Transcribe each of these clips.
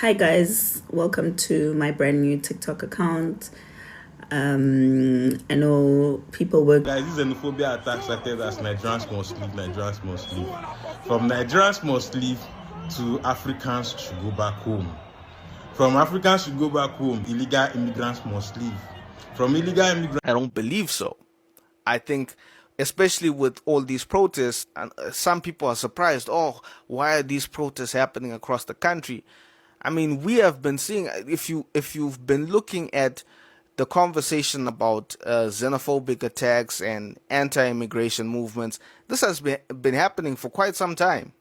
Hi guys, welcome to my brand new TikTok account. I know people work. Guys, this xenophobia attack started as Nigerians must leave, Nigerians must leave. From Nigerians must leave to Africans should go back home. From Africans should go back home, illegal immigrants must leave. From illegal immigrants... I don't believe so. I think, especially with all these protests, and some people are surprised, why are these protests happening across the country? I mean, we have been seeing, if you've been looking at the conversation about xenophobic attacks and anti-immigration movements, this has been happening for quite some time,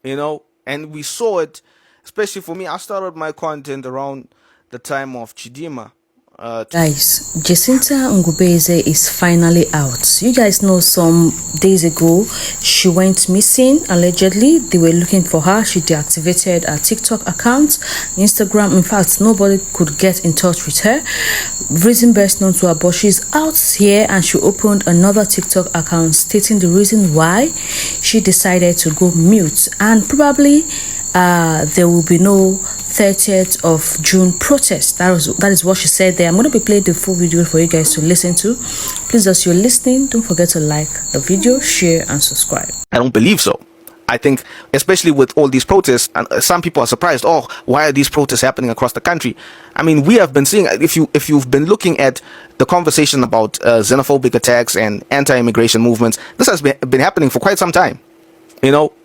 and we saw it, especially for me. I started my content around the time of Chidima. Guys, Jacinta is finally out. You guys know some days ago she went missing. Allegedly, they were looking for her. She deactivated her TikTok account, Instagram. In fact, nobody could get in touch with her. Reason best known to her, but she's out here and she opened another TikTok account stating the reason why she decided to go mute, and probably there will be no 30th of June protest. That is what she said there. I'm going to be playing the full video for you guys to listen to. Please, as you're listening, don't forget to like the video, share, and subscribe. I don't believe so. I think, especially with all these protests, and some people are surprised, why are these protests happening across the country? I mean, we have been seeing, if you've been looking at the conversation about xenophobic attacks and anti-immigration movements, this has been happening for quite some time.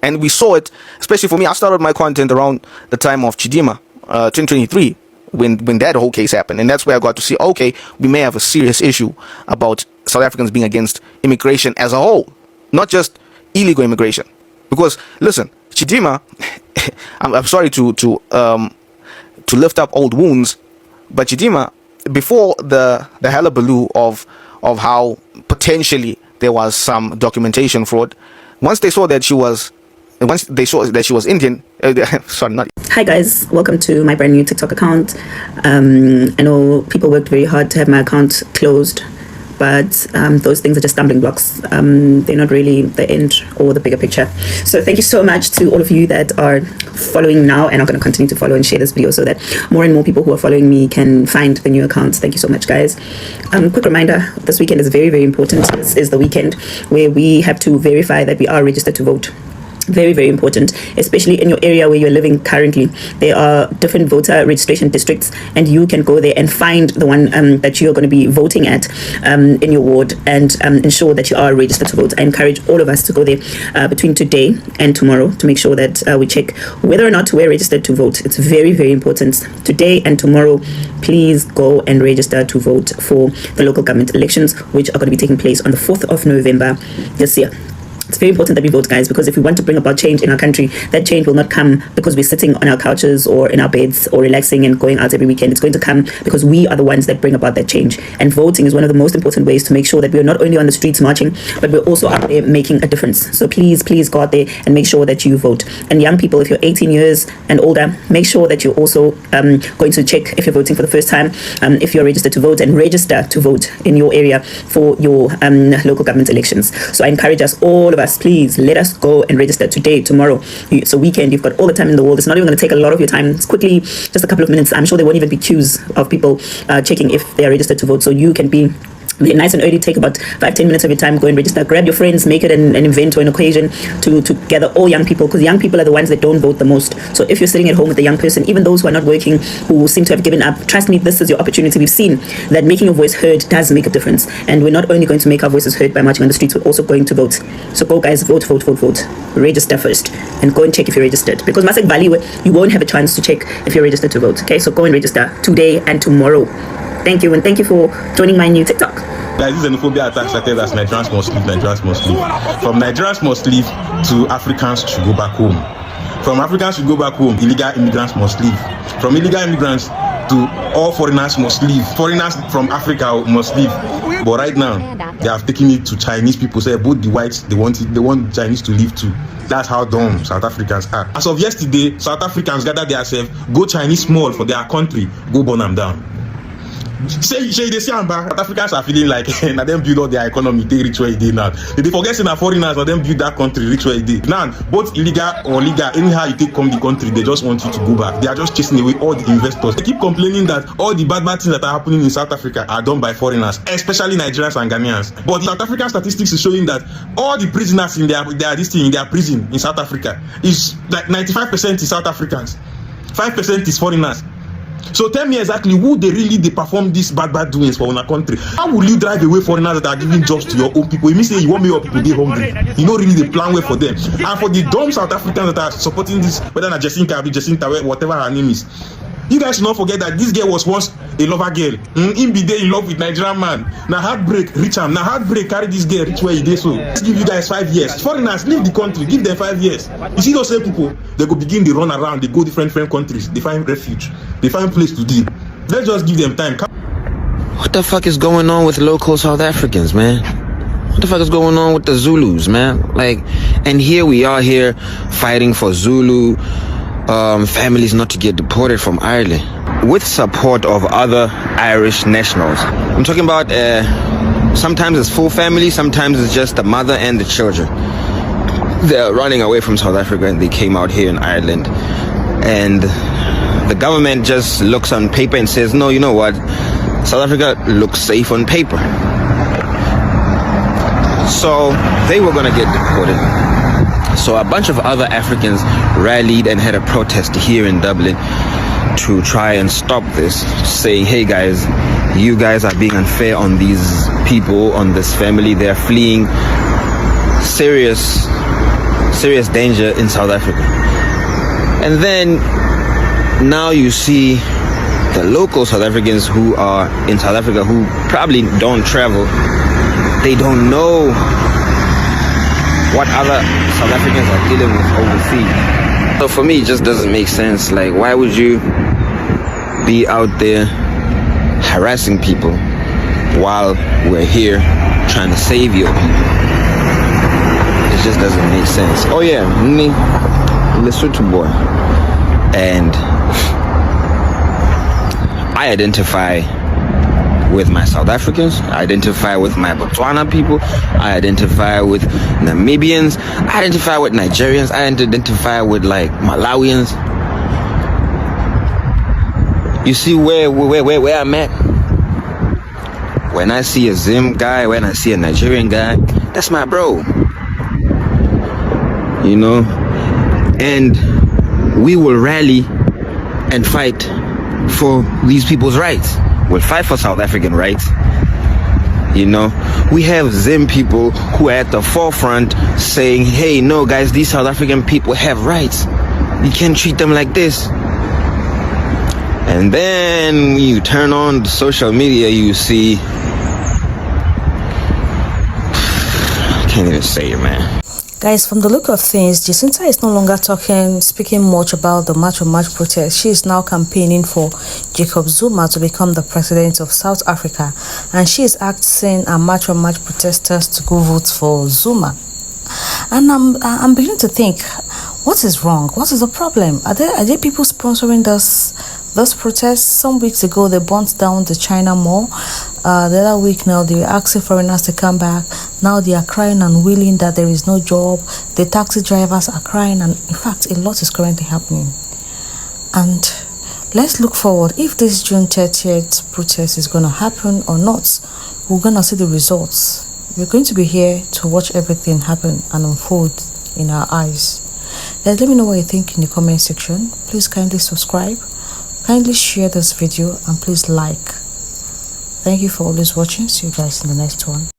And we saw it, especially for me. I started my content around the time of Chidima, 2023, when that whole case happened. And that's where I got to see, okay, we may have a serious issue about South Africans being against immigration as a whole, not just illegal immigration. Because, listen, Chidima, I'm sorry to lift up old wounds, but Chidima, before the hullabaloo of how potentially there was some documentation fraud, once they saw that she was Indian, sorry, not. Hi guys, welcome to my brand new TikTok account. I know people worked very hard to have my account closed, but those things are just stumbling blocks. They're not really the end or the bigger picture. So thank you so much to all of you that are following now and are going to continue to follow and share this video so that more and more people who are following me can find the new accounts. Thank you so much, guys. Quick reminder, this weekend is very, very important. This is the weekend where we have to verify that we are registered to vote. Very, very important, especially in your area where you're living currently. There are different voter registration districts, and you can go there and find the one that you're going to be voting at in your ward, and ensure that you are registered to vote. I encourage all of us to go there between today and tomorrow to make sure that we check whether or not we're registered to vote. It's very, very important. Today and tomorrow, please go and register to vote for the local government elections, which are going to be taking place on the 4th of November this year. It's very important that we vote, guys, because if we want to bring about change in our country, that change will not come because we're sitting on our couches or in our beds or relaxing and going out every weekend. It's going to come because we are the ones that bring about that change. And voting is one of the most important ways to make sure that we're not only on the streets marching, but we're also out there making a difference. So please, please go out there and make sure that you vote. And young people, if you're 18 years and older, make sure that you're also going to check if you're voting for the first time, if you're registered to vote, and register to vote in your area for your local government elections. So I encourage us, all of us, please let us go and register today, tomorrow. It's a weekend. You've got all the time in the world. It's not even going to take a lot of your time. It's quickly, just a couple of minutes. I'm sure there won't even be queues of people checking if they are registered to vote. So you can be nice and early. Take about 5-10 minutes of your time, go and register, grab your friends, make it an event or an occasion to gather all young people, because young people are the ones that don't vote the most. So if you're sitting at home with a young person, even those who are not working, who seem to have given up, trust me, this is your opportunity. We've seen that making your voice heard does make a difference, and we're not only going to make our voices heard by marching on the streets, we're also going to vote. So go, guys, vote. Register first and go and check if you're registered, because Masak Valley, you won't have a chance to check if you're registered to vote. Okay, so go and register today and tomorrow. Thank you, and thank you for joining my new TikTok. Guys, this xenophobia attack started as Nigerians must leave, Nigerians must leave. From Nigerians must leave to Africans should go back home. From Africans should go back home, illegal immigrants must leave. From illegal immigrants to all foreigners must leave. Foreigners from Africa must leave. But right now, they have taken it to Chinese people. So both the whites, they want Chinese to leave too. That's how dumb South Africans are. As of yesterday, South Africans gathered themselves, go Chinese small for their country, go burn them down. Say they see South Africans are feeling like na them build all their economy, they reach where they now. They forget say na foreigners na them build that country reach where they. Now, both illegal or legal, anyhow you take come the country, they just want you to go back. They are just chasing away all the investors. They keep complaining that all the bad things that are happening in South Africa are done by foreigners, especially Nigerians and Ghanaians. But South African statistics is showing that all the prisoners in their prison in South Africa is like 95% is South Africans, 5% is foreigners. So tell me exactly who they perform these bad doings for our country. How will you drive away foreigners that are giving jobs to your own people? It means you want your people be hungry. You know really the plan way for them. And for the dumb South Africans that are supporting this, whether not Jacinta, whatever her name is, you guys should not forget that this girl was once a lover girl. In be there in love with Nigerian man. Now heartbreak reach him. Now heartbreak carry this girl reach where he did. So let's give you guys 5 years. Foreigners leave the country. Give them 5 years. You see those same people, they go begin the run around. They go different countries. They find refuge. They find place to live. Let's just give them time. What the fuck is going on with local South Africans, man? What the fuck is going on with the Zulus, man? Like, and here we are here fighting for Zulu families not to get deported from Ireland with support of other Irish nationals. I'm talking about sometimes it's full family, sometimes it's just the mother and the children. They're running away from South Africa and they came out here in Ireland, and the government just looks on paper and says, no, you know what, South Africa looks safe on paper, so they were gonna get deported. So a bunch of other Africans rallied and had a protest here in Dublin to try and stop this, saying, hey guys, you guys are being unfair on these people, on this family. They're fleeing serious danger in South Africa. And then now you see the local South Africans who are in South Africa who probably don't travel. They don't know what other South Africans are dealing with overseas. So for me, it just doesn't make sense. Like, why would you be out there harassing people while we're here trying to save your people? It just doesn't make sense. Oh yeah, me, Lesotho boy, and I identify with my South Africans, I identify with my Botswana people, I identify with Namibians, I identify with Nigerians, I identify with like Malawians. You see where I'm at? When I see a Zim guy, when I see a Nigerian guy, that's my bro. You know? And we will rally and fight for these people's rights. We'll fight for South African rights. You know, we have Zim people who are at the forefront saying, hey, no guys, these South African people have rights. You can't treat them like this. And then when you turn on the social media, you see, I can't even say it, man. Guys, from the look of things, Jacinta is no longer speaking much about the March on March protest. She is now campaigning for Jacob Zuma to become the president of South Africa, and she is asking our March on March protesters to go vote for Zuma. And I'm beginning to think, what is wrong? What is the problem? Are there people sponsoring this protest? Some weeks ago, they burnt down the China Mall. The other week now, they were asking foreigners to come back. Now they are crying and wailing that there is no job. The taxi drivers are crying, and in fact, a lot is currently happening. And let's look forward. If this June 30th protest is going to happen or not, we're going to see the results. We're going to be here to watch everything happen and unfold in our eyes. Guys, let me know what you think in the comment section. Please kindly subscribe, kindly share this video, and please like. Thank you for always watching. See you guys in the next one.